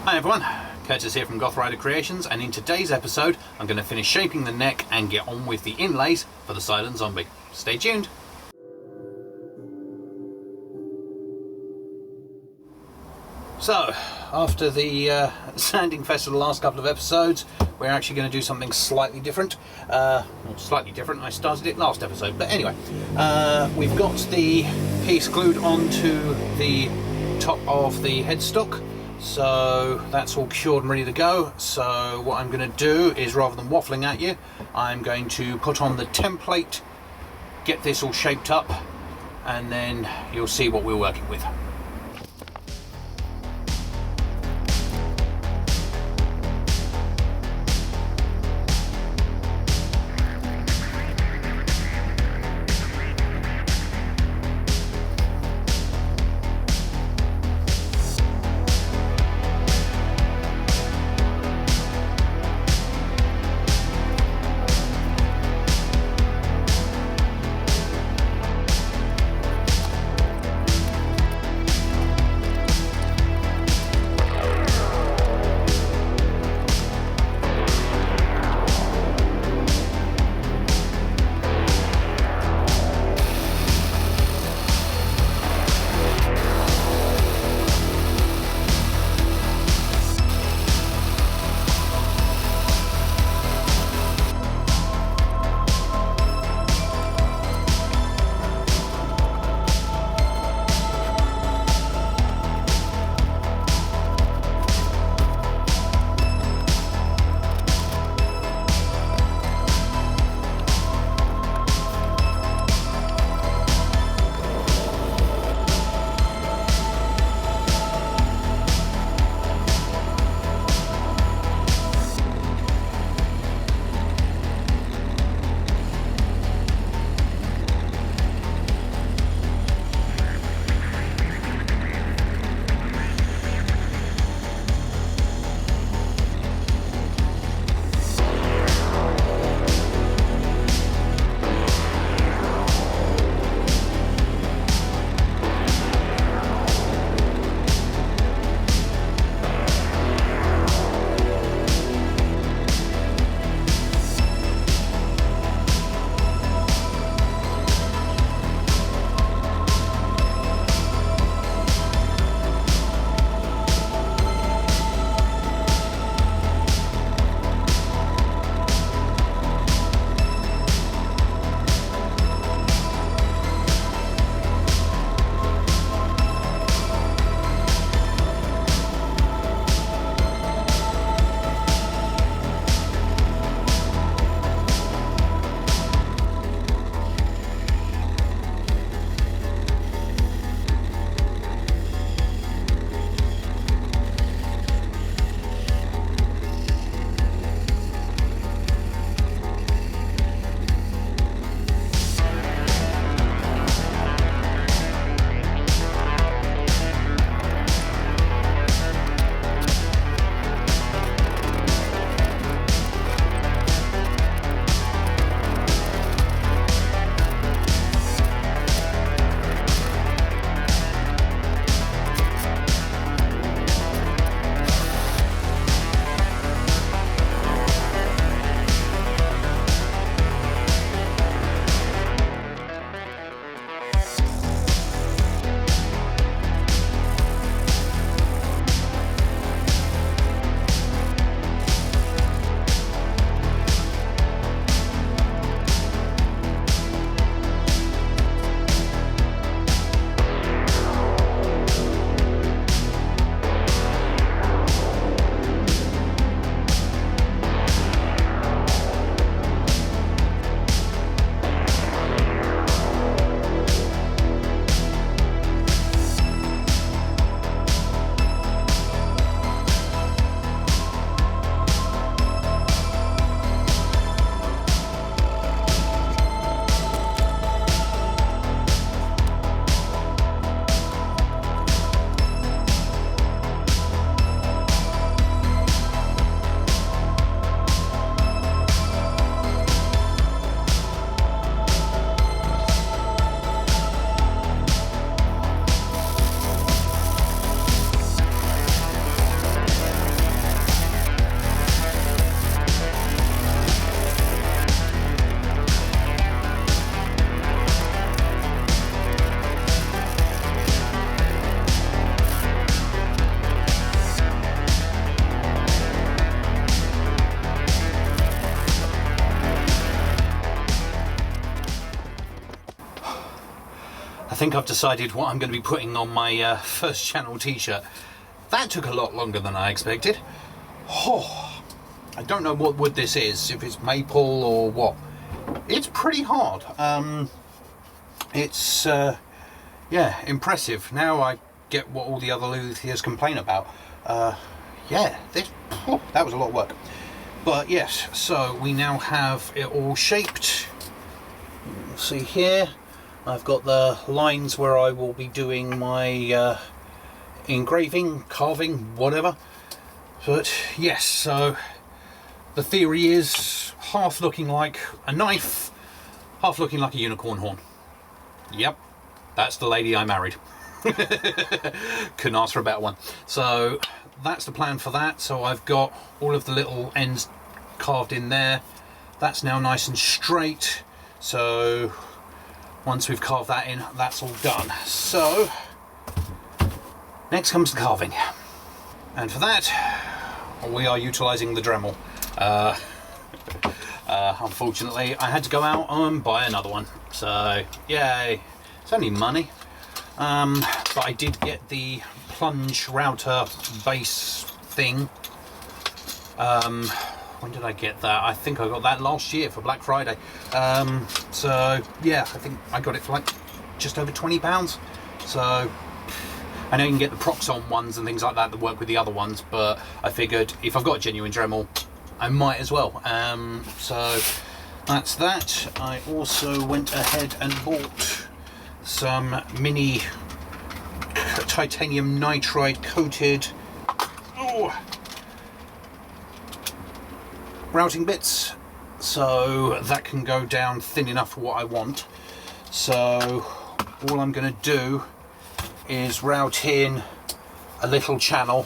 Hi everyone, Curtis here from Goth Rider Creations, and in today's episode I'm going to finish shaping the neck and get on with the inlays for the silent zombie. Stay tuned! So, after the sanding fest of the last couple of episodes, we're actually going to do something slightly different. Well, slightly different, I started it last episode, but anyway. We've got the piece glued onto the top of the headstock. So that's all cured and ready to go. So what I'm going to do is, rather than waffling at you, I'm going to put on the template, get this all shaped up, and then you'll see what we're working with. think I've decided what I'm going to be putting on my first channel t-shirt. That took a lot longer than I expected. Oh, I don't know what wood this is, if it's maple or what. It's pretty hard. It's yeah, impressive. Now I get what all the other luthiers complain about. Yeah, that was a lot of work. But yes, so we now have it all shaped. You'll see here, I've got the lines where I will be doing my engraving, carving, whatever. But yes, so the theory is half looking like a knife, half looking like a unicorn horn. Yep, that's the lady I married. Couldn't ask for a better one. So that's the plan for that. So I've got all of the little ends carved in there. That's now nice and straight. So once we've carved that in, that's all done. So next comes the carving, and for that we are utilising the Dremel. Unfortunately I had to go out and buy another one, so yay, it's only money. But I did get the plunge router base thing. When did I get that? I think I got that last year for Black Friday. So yeah, I think I got it for like just over £20. So I know you can get the Proxon ones and things like that that work with the other ones, but I figured if I've got a genuine Dremel, I might as well. So that's that. I also went ahead and bought some mini titanium nitride coated routing bits, so that can go down thin enough for what I want. So all I'm going to do is route in a little channel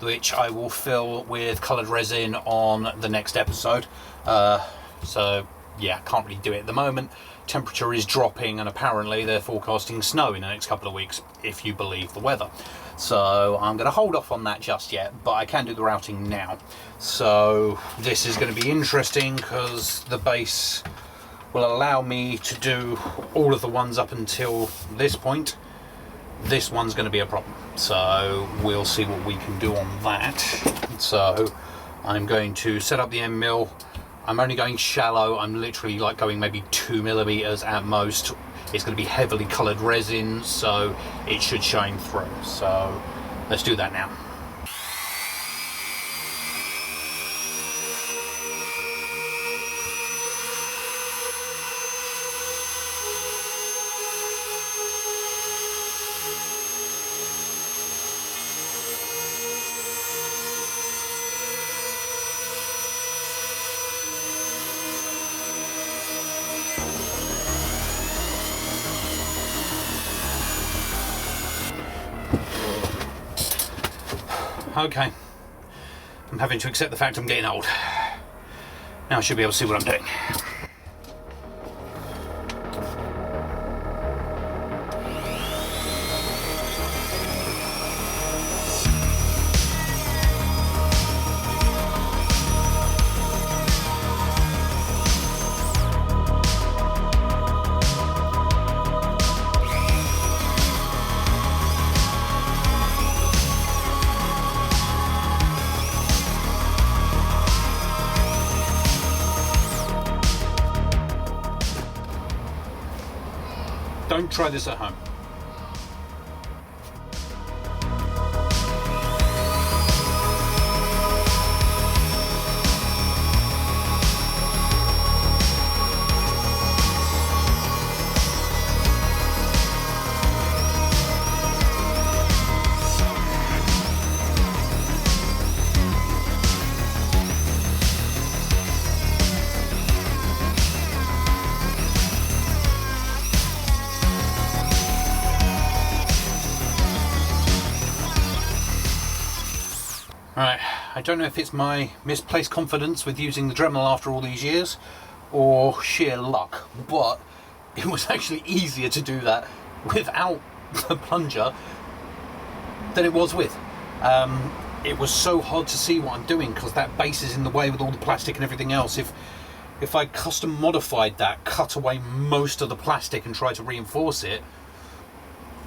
which I will fill with coloured resin on the next episode. So yeah, can't really do it at the moment. Temperature is dropping and apparently they're forecasting snow in the next couple of weeks, if you believe the weather. So I'm going to hold off on that just yet, but I can do the routing now. So this is going to be interesting because the base will allow me to do all of the ones up until this point. This one's going to be a problem, so we'll see what we can do on that. So I'm going to set up the end mill. I'm only going shallow. I'm literally like going maybe 2 millimeters at most. It's going to be heavily coloured resin, so it should shine through. So let's do that now. Okay, I'm having to accept the fact I'm getting old. Now I should be able to see what I'm doing. Don't try this at home. Right, I don't know if it's my misplaced confidence with using the Dremel after all these years or sheer luck, but it was actually easier to do that without the plunger than it was with. It was so hard to see what I'm doing because that base is in the way with all the plastic and everything else. If I custom modified that, cut away most of the plastic and tried to reinforce it,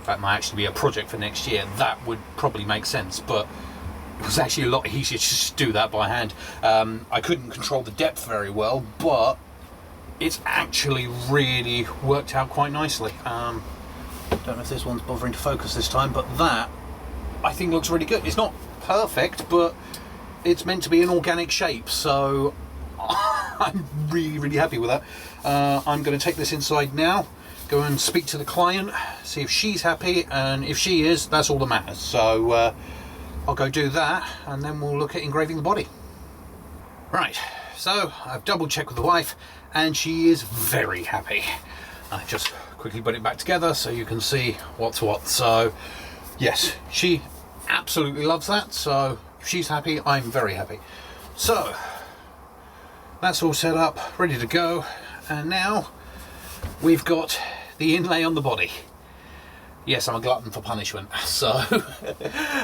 that might actually be a project for next year, that would probably make sense. But it was actually a lot easier to just do that by hand. I couldn't control the depth very well, but it's actually really worked out quite nicely. Don't know if this one's bothering to focus this time, but that I think looks really good. It's not perfect, but it's meant to be an organic shape, so I'm really happy with that. I'm going to take this inside now, go and speak to the client, see if she's happy, and if she is, that's all that matters. So I'll go do that, and then we'll look at engraving the body. Right, so I've double checked with the wife, and she is very happy. I just quickly put it back together so you can see what's what. So yes, she absolutely loves that, so if she's happy, I'm very happy. So that's all set up, ready to go, and now we've got the inlay on the body. Yes, I'm a glutton for punishment. So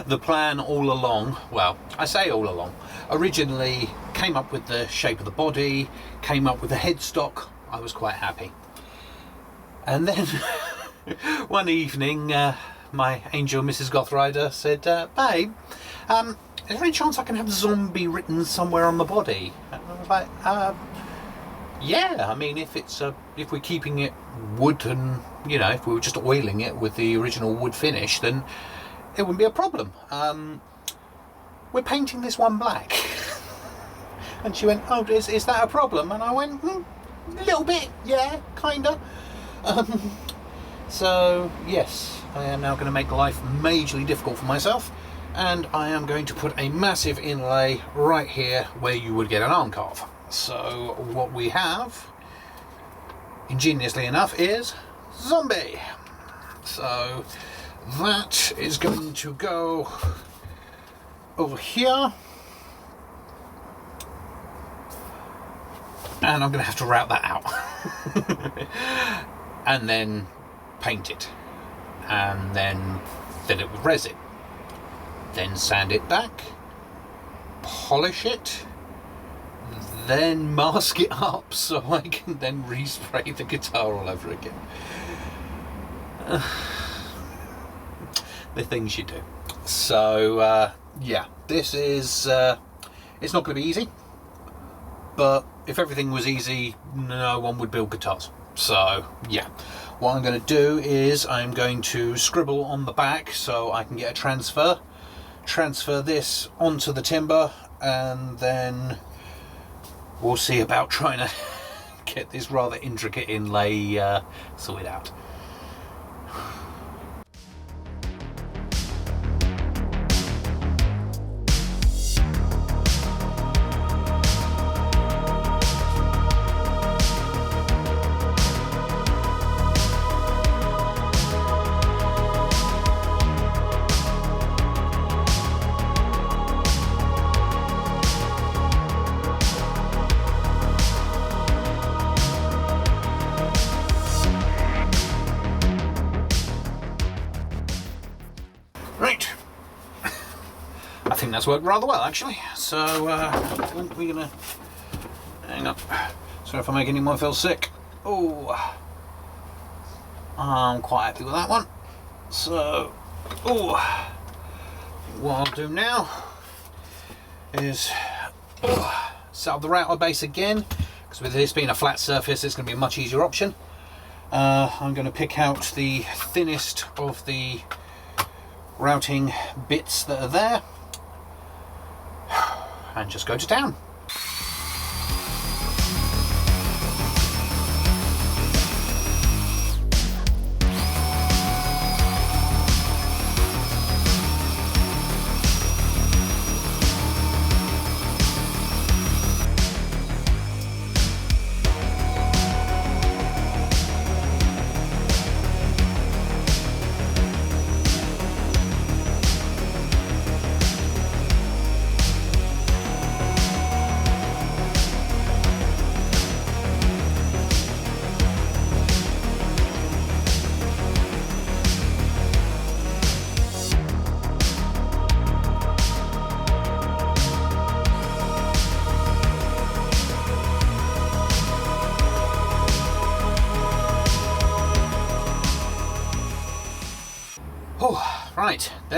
the plan all along, well, I say all along, originally came up with the shape of the body, came up with the headstock. I was quite happy. And then one evening, my angel Mrs. Goth Rider said, babe, is there any chance I can have zombie written somewhere on the body? And I was like, yeah, I mean, if we're keeping it wood, and you know, if we were just oiling it with the original wood finish, then it wouldn't be a problem. We're painting this one black. And she went, oh, is that a problem? And I went, a little bit, yeah, kinda. So yes, I am now going to make life majorly difficult for myself, and I am going to put a massive inlay right here where you would get an arm carve. So what we have, ingeniously enough, is zombie. So that is going to go over here, and I'm going to have to route that out and then paint it, and then fill it with resin, then sand it back, polish it, then mask it up so I can then respray the guitar all over again. The things you do. So yeah, this is it's not going to be easy, but if everything was easy, no one would build guitars. So yeah, what I'm going to do is I'm going to scribble on the back so I can get a transfer this onto the timber, and then we'll see about trying to get this rather intricate inlay sorted out. Right, I think that's worked rather well actually. So we're gonna hang up. Sorry if I make anyone feel sick. Oh, I'm quite happy with that one. So, what I'll do now is set up the router base again, because with this being a flat surface, it's going to be a much easier option. I'm going to pick out the thinnest of the routing bits that are there and just go to town.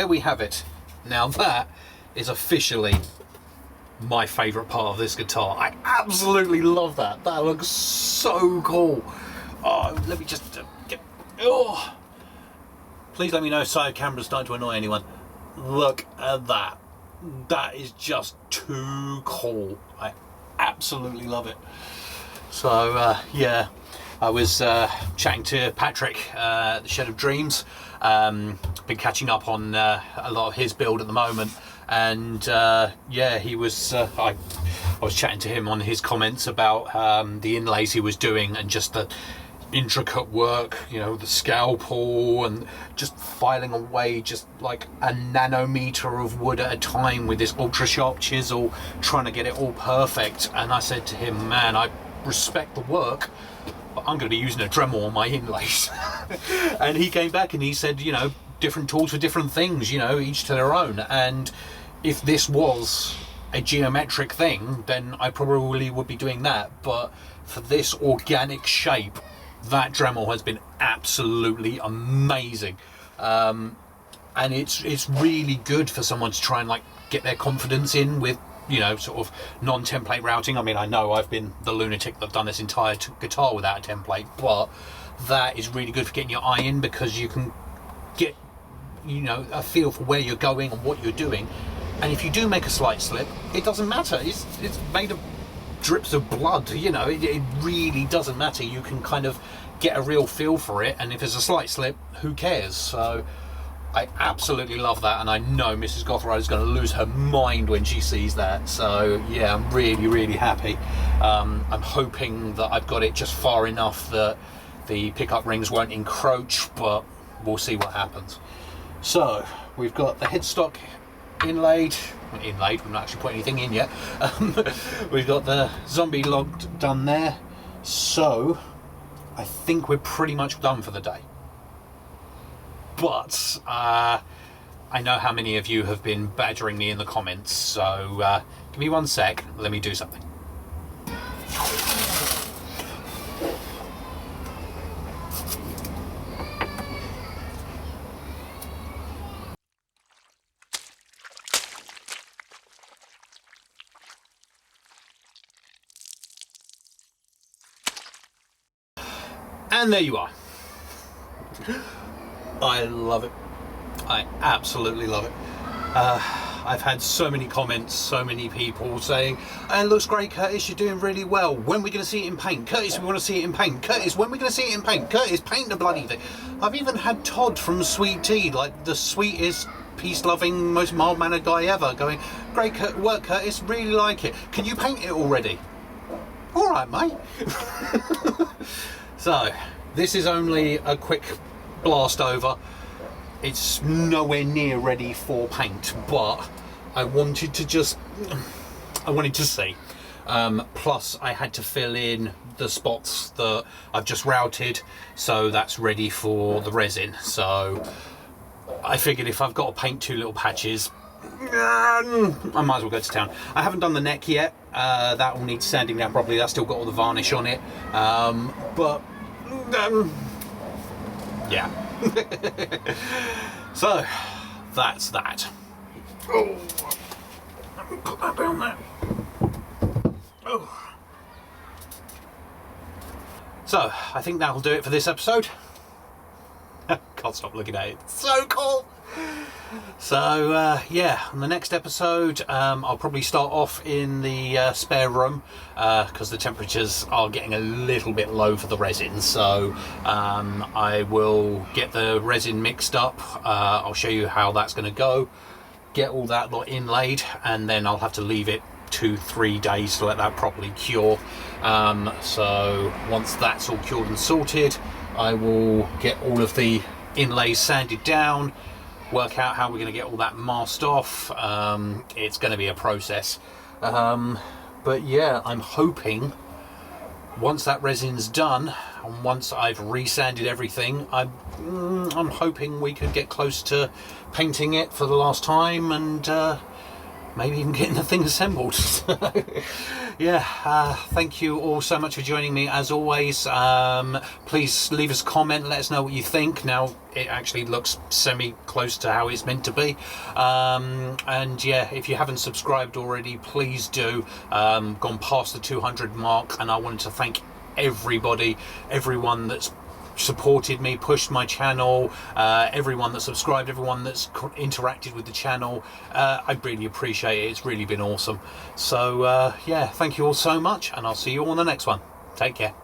there we have it. Now that is officially my favourite part of this guitar. I absolutely love that. That looks so cool. Oh, let me just get... Oh! Please let me know if side camera's starting to annoy anyone. Look at that. That is just too cool. I absolutely love it. So, yeah, I was chatting to Patrick at the Shed of Dreams. Been catching up on a lot of his build at the moment. And yeah, he was. I was chatting to him on his comments about the inlays he was doing and just the intricate work, you know, the scalpel and just filing away just like a nanometer of wood at a time with this ultra sharp chisel, trying to get it all perfect. And I said to him, man, I respect the work, but I'm going to be using a Dremel on my inlays. And he came back and he said, you know, different tools for different things, you know, each to their own. And if this was a geometric thing, then I probably would be doing that. But for this organic shape, that Dremel has been absolutely amazing. And it's really good for someone to try and like get their confidence in with, you know, sort of non-template routing. I mean, I know I've been the lunatic that's done this entire guitar without a template, but that is really good for getting your eye in, because you can get, you know, a feel for where you're going and what you're doing. And if you do make a slight slip, it doesn't matter. It's made of drips of blood, you know, it really doesn't matter. You can kind of get a real feel for it, and if there's a slight slip, who cares? So I absolutely love that, and I know Mrs. Goth Rider is going to lose her mind when she sees that. So yeah, I'm really happy. I'm hoping that I've got it just far enough that the pickup rings won't encroach, but we'll see what happens. So we've got the headstock inlaid, we've not actually put anything in yet. We've got the zombie log done there, so I think we're pretty much done for the day. But I know how many of you have been badgering me in the comments, so give me 1 sec, let me do something. And there you are. I love it. I absolutely love it. I've had so many comments, so many people saying, "It looks great, Curtis, you're doing really well. When are we going to see it in paint? Curtis, we want to see it in paint. Curtis, when are we going to see it in paint? Curtis, paint the bloody thing." I've even had Todd from Sweet Tea, like the sweetest, peace-loving, most mild-mannered guy ever, going, "Great work, Curtis, really like it. Can you paint it already?" All right, mate. So, this is only a quick blast over. It's nowhere near ready for paint, but I wanted to see. Plus, I had to fill in the spots that I've just routed, so that's ready for the resin. So, I figured if I've got to paint 2 little patches, I might as well go to town. I haven't done the neck yet. That will need sanding down properly. That's still got all the varnish on it. Yeah. So that's that. Oh, let me put that down there. Oh. So I think that'll do it for this episode. Can't stop looking at it. It's so cool. So yeah, on the next episode I'll probably start off in the spare room because the temperatures are getting a little bit low for the resin. So I will get the resin mixed up. I'll show you how that's going to go, get all that lot inlaid, and then I'll have to leave it 2-3 days to let that properly cure. So once that's all cured and sorted, I will get all of the inlays sanded down, work out how we're going to get all that masked off. It's going to be a process, but yeah, I'm hoping once that resin's done and once I've resanded everything, I'm hoping we could get close to painting it for the last time and maybe even getting the thing assembled. Yeah, thank you all so much for joining me as always. Please leave us a comment, let us know what you think. Now it actually looks semi close to how it's meant to be, and yeah, if you haven't subscribed already, please do. Gone past the 200 mark, and I wanted to thank everyone that's supported me, pushed my channel, everyone that subscribed, everyone that's interacted with the channel. I really appreciate it. It's really been awesome. So yeah, thank you all so much, and I'll see you all on the next one. Take care.